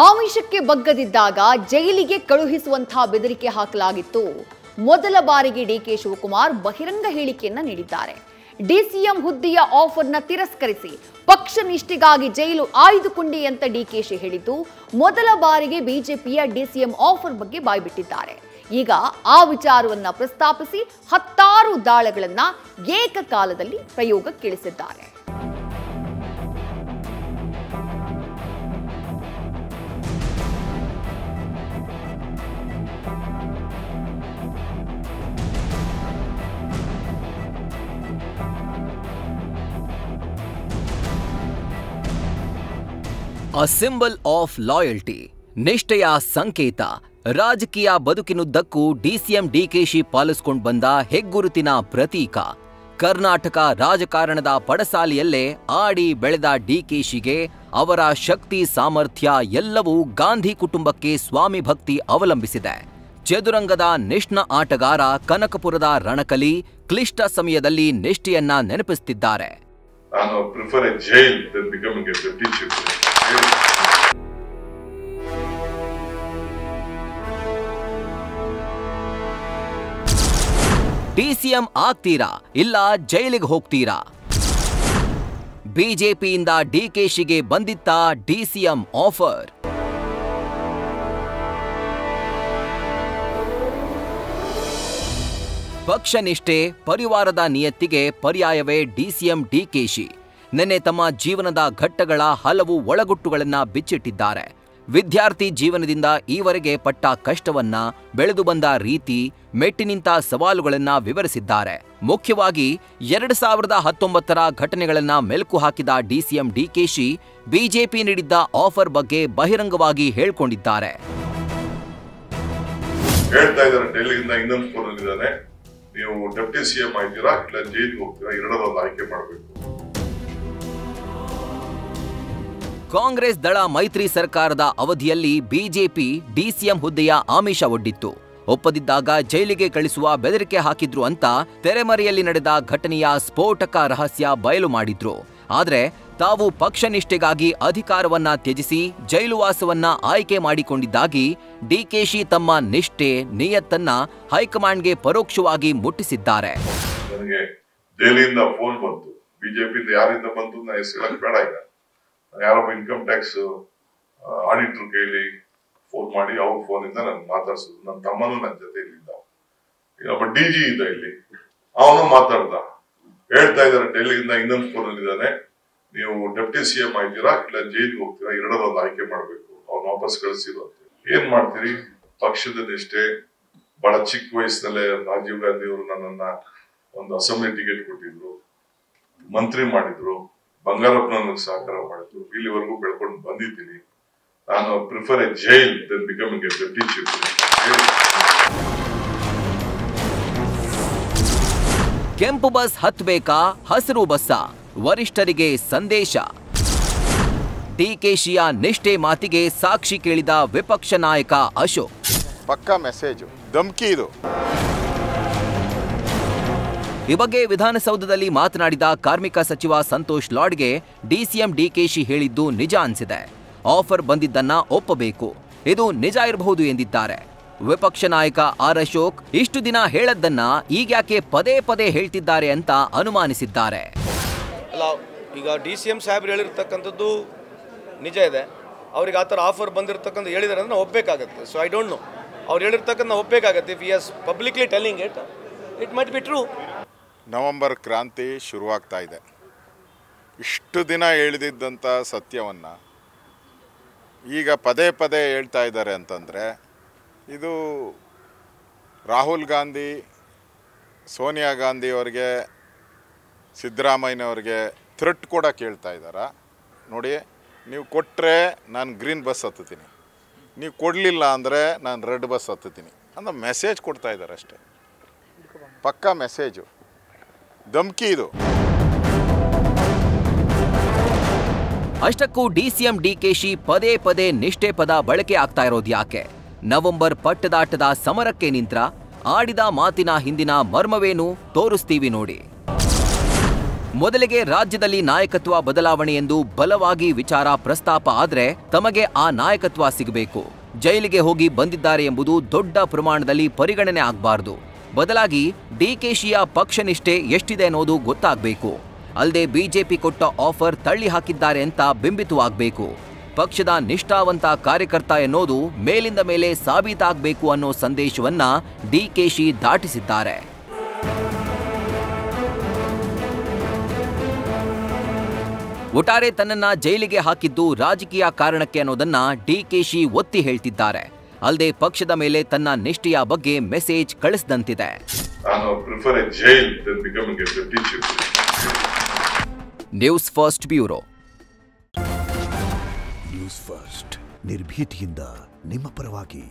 ಆಮಿಷಕ್ಕೆ ಬಗ್ಗದಿದ್ದಾಗ ಜೈಲಿಗೆ ಕಳುಹಿಸುವಂತಹ ಬೆದರಿಕೆ ಹಾಕಲಾಗಿತ್ತು. ಮೊದಲ ಬಾರಿಗೆ ಡಿಕೆ ಶಿವಕುಮಾರ್ ಬಹಿರಂಗ ಹೇಳಿಕೆಯನ್ನ ನೀಡಿದ್ದಾರೆ. ಡಿಸಿಎಂ ಹುದ್ದೆಯ ಆಫರ್ನ ತಿರಸ್ಕರಿಸಿ ಪಕ್ಷ ನಿಷ್ಠೆಗಾಗಿ ಜೈಲು ಆಯ್ದುಕೊಂಡೆ ಅಂತ ಡಿಕೆಶಿ ಹೇಳಿದ್ದು, ಮೊದಲ ಬಾರಿಗೆ ಬಿಜೆಪಿಯ ಡಿಸಿಎಂ ಆಫರ್ ಬಗ್ಗೆ ಬಾಯ್ಬಿಟ್ಟಿದ್ದಾರೆ. ಈಗ ಆ ವಿಚಾರವನ್ನ ಪ್ರಸ್ತಾಪಿಸಿ 10 ದಾಳಗಳನ್ನ ಏಕಕಾಲದಲ್ಲಿ ಪ್ರಯೋಗಕ್ಕಿಳಿಸಿದ್ದಾರೆ. A symbol of loyalty, ನಿಷ್ಠೆಯ ಸಂಕೇತ. ರಾಜಕೀಯ ಬದುಕಿನುದ್ದಕ್ಕೂ ಡಿಸಿಎಂ ಡಿಕೆಶಿ ಪಾಲಿಸಿಕೊಂಡು ಬಂದ ಹೆಗ್ಗುರುತಿನ ಪ್ರತೀಕ. ಕರ್ನಾಟಕ ರಾಜಕಾರಣದ ಪಡಸಾಲಿಯಲ್ಲೇ ಆಡಿ ಬೆಳೆದ ಡಿಕೆಶಿಗೆ ಅವರ ಶಕ್ತಿ ಸಾಮರ್ಥ್ಯ ಎಲ್ಲವೂ ಗಾಂಧಿ ಕುಟುಂಬಕ್ಕೆ ಸ್ವಾಮಿ ಭಕ್ತಿ ಅವಲಂಬಿಸಿದೆ. ಚದುರಂಗದ ನಿಷ್ಣ ಆಟಗಾರ, ಕನಕಪುರದ ರಣಕಲಿ ಕ್ಲಿಷ್ಟ ಸಮಯದಲ್ಲಿ ನಿಷ್ಠೆಯನ್ನ ನೆನಪಿಸುತ್ತಿದ್ದಾರೆ. ಡಿಸಿಎಂ ಆಗ್ತೀರಾ ಇಲ್ಲ ಜೈಲಿಗೆ ಹೋಗ್ತೀರಾ? ಬಿಜೆಪಿಯಿಂದ ಡಿಕೆಶಿಗೆ ಬಂದಿತ್ತ ಡಿಸಿಎಂ ಆಫರ್. ಪಕ್ಷ ನಿಷ್ಠೆ, ಪರಿವಾರದ ನಿಯತ್ತಿಗೆ ಪರ್ಯಾಯವೇ ಡಿಸಿಎಂ ಡಿಕೆಶಿ. ನಿನ್ನೆ ತಮ್ಮ ಜೀವನದ ಘಟ್ಟಗಳ ಹಲವು ಒಳಗುಟ್ಟುಗಳನ್ನ ಬಿಚ್ಚಿಟ್ಟಿದ್ದಾರೆ. ವಿದ್ಯಾರ್ಥಿ ಜೀವನದಿಂದ ಈವರೆಗೆ ಪಟ್ಟ ಕಷ್ಟವನ್ನ, ಬೆಳೆದು ಬಂದ ರೀತಿ, ಮೆಟ್ಟಿ ನಿಂತ ಸವಾಲುಗಳನ್ನ ವಿವರಿಸಿದ್ದಾರೆ. ಮುಖ್ಯವಾಗಿ 2019ರ ಘಟನೆಗಳನ್ನ ಮೆಲುಕು ಹಾಕಿದ ಡಿಸಿಎಂ ಡಿಕೆಶಿ ಬಿಜೆಪಿ ನೀಡಿದ್ದ ಆಫರ್ ಬಗ್ಗೆ ಬಹಿರಂಗವಾಗಿ ಹೇಳ್ಕೊಂಡಿದ್ದಾರೆ. ನೀವು ಡೆಪ್ಟಿ ಸಿಎಂ ಆಯ್ತೀರಾ ಇಲ್ಲ ಜೈಲಿಗೆ ಹೋಗ್ತೀರಾ, ಎರಡರಲ್ಲೊಂದು ಆಯ್ಕೆ ಮಾಡಬೇಕು. ಕಾಂಗ್ರೆಸ್ ದಳ ಮೈತ್ರಿ ಸರ್ಕಾರದ ಅವಧಿಯಲ್ಲಿ ಬಿಜೆಪಿ ಡಿಸಿಎಂ ಹುದ್ದೆಯ ಆಮಿಷ ಒಡ್ಡಿತ್ತು. ಒಪ್ಪದಿದ್ದಾಗ ಜೈಲಿಗೆ ಕಳಿಸುವ ಬೆದರಿಕೆ ಹಾಕಿದ್ರು ಅಂತ ತೆರೆಮರೆಯಲ್ಲಿ ನಡೆದ ಘಟನೆಯ ಸ್ಫೋಟಕ ರಹಸ್ಯ ಬಯಲು ಮಾಡಿದ್ರು. ಆದ್ರೆ ತಾವು ಪಕ್ಷ ನಿಷ್ಠೆಗಾಗಿ ಅಧಿಕಾರವನ್ನ ತ್ಯಜಿಸಿ ಜೈಲುವಾಸವನ್ನ ಆಯ್ಕೆ ಮಾಡಿಕೊಂಡಿದ್ದಾಗಿ ಡಿಕೆಶಿ ತಮ್ಮ ನಿಷ್ಠೆ, ನಿಯತ್ತನ್ನ ಹೈಕಮಾಂಡ್ಗೆ ಪರೋಕ್ಷವಾಗಿ ಮುಟ್ಟಿಸಿದ್ದಾರೆ. ನನಗೆ ದೆಹಲಿಯಿಂದ ಫೋನ್ ಬಂತು, ಬಿಜೆಪಿಯಿಂದ ಯಾರಿಂದ ಬಂತು ನಾ ಹೆಸರು ಬೇಡ, ಈಗ ಯಾರೊಬ್ಬ ಇನ್ಕಮ್ ಟ್ಯಾಕ್ಸ್ ಆಡಿಟರ್ ಕೈಲಿ ಫೋನ್ ಮಾಡಿ ಅವ್ರ ಫೋನಿಂದ ನಾನು ಮಾತಾಡ್ಸಿದ್ರು. ನನ್ನ ತಮ್ಮನೂ ನನ್ನ ಜೊತೆ ಇಲ್ಲಿದ್ದ, ಒಬ್ಬ ಡಿಜಿ ಇದ್ದ ಇಲ್ಲಿ, ಅವನು ಮಾತಾಡ್ದ. ಹೇಳ್ತಾ ಇದ್ದಾರೆ ಡೆಲ್ಲಿಯಿಂದ ಇನ್ನೊಂದು ಫೋನ್ ಅಲ್ಲಿ ಇದ್ದಾನೆ, ನೀವು ಡೆಪ್ಟಿ ಸಿಎಂ ಆಯ್ತೀರಾ ಇಲ್ಲ ಜೈಲಿಗೆ ಹೋಗ್ತೀರಾ, ಎರಡರಲ್ಲೊಂದು ಆಯ್ಕೆ ಮಾಡ್ಬೇಕು, ಅವ್ನು ವಾಪಸ್ ಕಳಿಸಿರು ಅಂತ. ಏನ್ ಮಾಡ್ತೀರಿ? ಪಕ್ಷದ ನಿಷ್ಠೆ. ಬಹಳ ಚಿಕ್ಕ ವಯಸ್ಸಿನಲ್ಲೇ ರಾಜೀವ್ ಗಾಂಧಿ ಅವರು ನನ್ನನ್ನ ಒಂದು ಅಸೆಂಬ್ಲಿ ಟಿಕೆಟ್ ಕೊಟ್ಟಿದ್ರು, ಮಂತ್ರಿ ಮಾಡಿದ್ರು, ಬಂಗಾರಪ್ಪನ ಸಹಕಾರ ಮಾಡಿದ್ರು, ಇಲ್ಲಿವರೆಗೂ ಬೆಳ್ಕೊಂಡು ಬಂದಿದ್ದೀನಿ. ನಾನು prefer a jail than becoming a deputy chief. ಕೆಂಪು ಬಸ್ ಹತ್ಬೇಕಾ ಹಸಿರು ಬಸ್ಸ? ವರಿಷ್ಠರಿಗೆ ಸಂದೇಶ. ಡಿಕೆಶಿಯ ನಿಷ್ಠೆ ಮಾತಿಗೆ ಸಾಕ್ಷಿ ಕೇಳಿದ ವಿಪಕ್ಷ ನಾಯಕ ಅಶೋಕ್. ಪಕ್ಕಾ ಮೆಸೇಜ್, ಧಮ್ಕಿ ಇದು. ಈ ಬಗ್ಗೆ ವಿಧಾನಸೌಧದಲ್ಲಿ ಮಾತನಾಡಿದ ಕಾರ್ಮಿಕ ಸಚಿವ ಸಂತೋಷ್ ಲಾಡ್ಗೆ ಡಿಸಿಎಂ ಡಿಕೆಶಿ ಹೇಳಿದ್ದು ನಿಜ ಅನ್ಸಿದೆ. ಆಫರ್ ಬಂದಿದ್ದನ್ನ ಒಪ್ಪಬೇಕು, ಇದು ನಿಜ ಇರಬಹುದು ಎಂದಿದ್ದಾರೆ. ವಿಪಕ್ಷ ನಾಯಕ ಆರ್ ಅಶೋಕ್ ಇಷ್ಟು ದಿನ ಹೇಳದ್ದನ್ನ ಈಗ್ಯಾಕೆ ಪದೇ ಪದೇ ಹೇಳ್ತಿದ್ದಾರೆ ಅಂತ ಅನುಮಾನಿಸಿದ್ದಾರೆ. ಅಲ್ಲ, ಈಗ ಡಿಸಿಎಂ ಸಾಹೇಬ್ರು ಹೇಳಿರ್ತಕ್ಕಂಥದ್ದು ನಿಜ ಇದೆ. ಅವ್ರಿಗೆ ಆ ಥರ ಆಫರ್ ಬಂದಿರತಕ್ಕಂಥ ಹೇಳಿದಾರೆ ಅಂದ್ರೆ ನಾವು ಒಪ್ಪಬೇಕಾಗತ್ತೆ. ಸೊ ಐ ಡೋಂಟ್ ನೋ, ಅವ್ರು ಹೇಳಿರ್ತಕ್ಕಂಥ ನಾವು ಒಪ್ಪಬೇಕಾಗತ್ತೆ. If yes publicly telling it might be true. November ಕ್ರಾಂತಿ ಶುರುವಾಗ್ತಾ ಇದೆ. ಇಷ್ಟು ದಿನ ಹೇಳಿದ್ದಂಥ ಸತ್ಯವನ್ನು ಈಗ ಪದೇ ಪದೇ ಹೇಳ್ತಾ ಇದ್ದಾರೆ ಅಂತಂದರೆ ಇದು ರಾಹುಲ್ ಗಾಂಧಿ, ಸೋನಿಯಾ ಗಾಂಧಿ ಅವರಿಗೆ, ಸಿದ್ದರಾಮಯ್ಯನವ್ರಿಗೆ ಥ್ರೆಟ್ ಕೂಡ ಕೇಳ್ತಾ ಇದ್ದಾರಾ? ನೋಡಿ, ನೀವು ಕೊಟ್ಟರೆ ನಾನು ಗ್ರೀನ್ ಬಸ್ ಹತ್ತುತ್ತೀನಿ, ನೀವು ಕೊಡಲಿಲ್ಲ ಅಂದರೆ ನಾನು ರೆಡ್ ಬಸ್ ಹತ್ತುತ್ತೀನಿ ಅಂತ ಮೆಸೇಜ್ ಕೊಡ್ತಾ ಇದ್ದಾರೆ ಅಷ್ಟೇ. ಪಕ್ಕಾ ಮೆಸೇಜು, ಧಮ್ಕಿ ಇದು. ಅಷ್ಟಕ್ಕೂ ಡಿಸಿಎಂ ಡಿಕೆಶಿ ಪದೇ ಪದೇ ನಿಷ್ಠೆ ಪದ ಬಳಕೆ ಆಗ್ತಾ ಇರೋದು ಯಾಕೆ? ನವೆಂಬರ್ ಪಟ್ಟದಾಟದ ಸಮರಕ್ಕೆ ನಿಂತ್ರ ಆಡಿದ ಮಾತಿನ ಹಿಂದಿನ ಮರ್ಮವೇನು ತೋರಿಸ್ತೀವಿ ನೋಡಿ. ಮೊದಲಿಗೆ ರಾಜ್ಯದಲ್ಲಿ ನಾಯಕತ್ವ ಬದಲಾವಣೆ ಎಂದು ಬಲವಾಗಿ ವಿಚಾರ ಪ್ರಸ್ತಾಪ ಆದ್ರೆ ತಮಗೆ ಆ ನಾಯಕತ್ವ ಸಿಗಬೇಕು. ಜೈಲಿಗೆ ಹೋಗಿ ಬಂದಿದ್ದಾರೆ ಎಂಬುದು ದೊಡ್ಡ ಪ್ರಮಾಣದಲ್ಲಿ ಪರಿಗಣನೆ ಆಗಬಾರದು. ಬದಲಾಗಿ ಡಿಕೆಶಿಯ ಪಕ್ಷನಿಷ್ಠೆ ಎಷ್ಟಿದೆ ಅನ್ನೋದು ಗೊತ್ತಾಗಬೇಕು. ಅಲ್ಲದೆ ಬಿಜೆಪಿ ಕೊಟ್ಟ ಆಫರ್ ತಳ್ಳಿ ಹಾಕಿದ್ದಾರೆ ಅಂತ ಬಿಂಬಿತವಾಗಬೇಕು. ಪಕ್ಷದ ನಿಷ್ಠಾವಂತ ಕಾರ್ಯಕರ್ತ ಎನ್ನೋದು ಮೇಲಿಂದ ಮೇಲೆ ಸಾಬೀತಾಗಬೇಕು ಅನ್ನೋ ಸಂದೇಶವನ್ನ ಡಿಕೆಶಿ ದಾಟಿಸಿದ್ದಾರೆ. ಒಟ್ಟಾರೆ ತನ್ನನ್ನ ಜೈಲಿಗೆ ಹಾಕಿದ್ದು ರಾಜಕೀಯ ಕಾರಣಕ್ಕೆ ಅನ್ನೋದನ್ನ ಡಿಕೆಶಿ ಒತ್ತಿ ಹೇಳ್ತಿದ್ದಾರೆ. ಅಲ್ಲದೆ ಪಕ್ಷದ ಮೇಲೆ ತನ್ನ ನಿಷ್ಠೆಯ ಬಗ್ಗೆ ಮೆಸೇಜ್ ಕಳಿಸಿದಂತಿದೆ. News first bureau. News first ನಿರ್ಭೀತಿಯಿಂದ ನಿಮ್ಮ ಪರವಾಗಿ.